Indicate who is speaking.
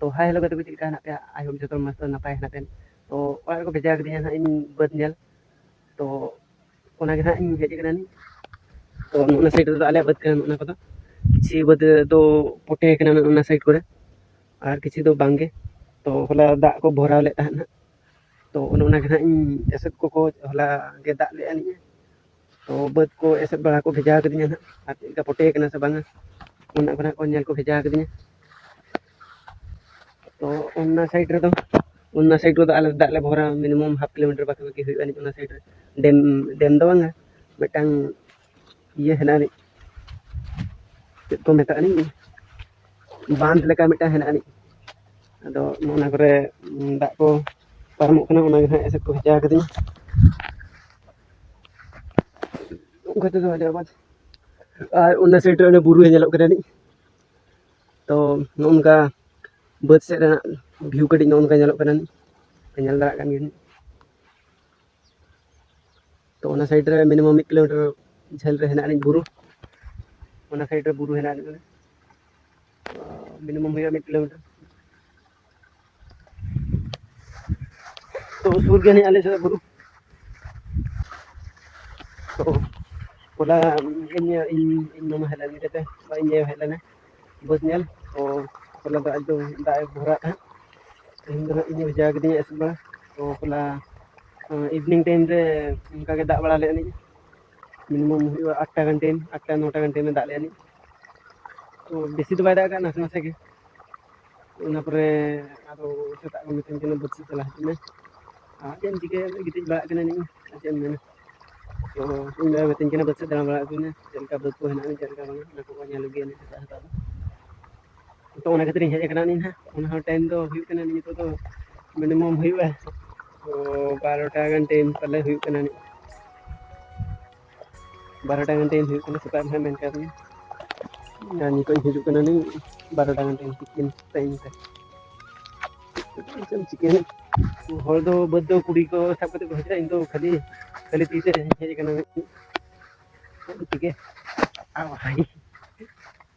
Speaker 1: तो hi hello गते को चिका ना पे आई होप जतो मस्त नपाय ना पेन तो ओरा को भेजा कदिया ना इन बद नेल तो ओना गे ना इन हेज कना नि तो ओना साइड रे आले बद कना ओना को किछि बद दो पोटे कना ओना साइड करे और किछि दो बांगे तो होला दा को भराव ले ताहना तो ओना गे ना इन एसत को होला गे दा ले अनि तो बद को एसत बड़ा को भेजा कदिया ना आते का पोटे कना से बांगा ओना को ना को नेल को भेजा कदिया तो ओना साइड रे तो आले दा ले भरा मिनिमम हाफ किलोमीटर बाकी बाकी हुई ओना साइड रे डेम दो बांगा मिटांग ये हेना नि चेद को मेता नि बांध लेका मिटा हेना नि अदो ओना करे दा को पारमो कना ओना गे एसत को भेजा कदिया उनका तो आले बाद और ओना साइड रे बुरु हेलो कना नि तो उनका बद से व्यू कटी उनका नेलो कना नि पेनल दारा कान गिन तो ओना साइड रे मिनिमम 1 किलोमीटर झेल रे हेना नि बुरु ओना साइड रे बुरु हेना नि मिनिमम हुई 1 किलोमीटर तो सुर के नहीं आले से बुरु तो ओला इन नमा हेला नि तेते बा इन हेला ने बद नेल तो ओला दा भरा था इन दो इन भेजा कदी एसबा तो ओला इवनिंग टाइम रे उनका के दा बड़ा ले नि मिनिमम हुई 8 घंटे 8 9 घंटे में दा ले नि तो बेसी तो बाय दा का नास नासे के ओना परे आदो सेता को मिटिंग के बच्ची चला हने आजेन दिके गिति बड़ा कने नि आजेन मेन तो इन मिटिंग के बच्चे दरा बड़ा कने चलका बद को हेना चलका बांगा ना को nya लगे नि सेता हता तो ओना खातिर हेज कना नि ना ओना टाइम दो हुई कना नि तो मिनिमम हुई तो 12 घंटे पहले हुई कना नि 12 घंटे हुई कना सेता में मेन कर नि ना नि को हिजु कना नि 12 घंटे किन टाइम ते चिकन हर दो बद दो कुड़ी को सब कते को हजरा इन तो खाली खाली तीते हेज कना ठीक है आ भाई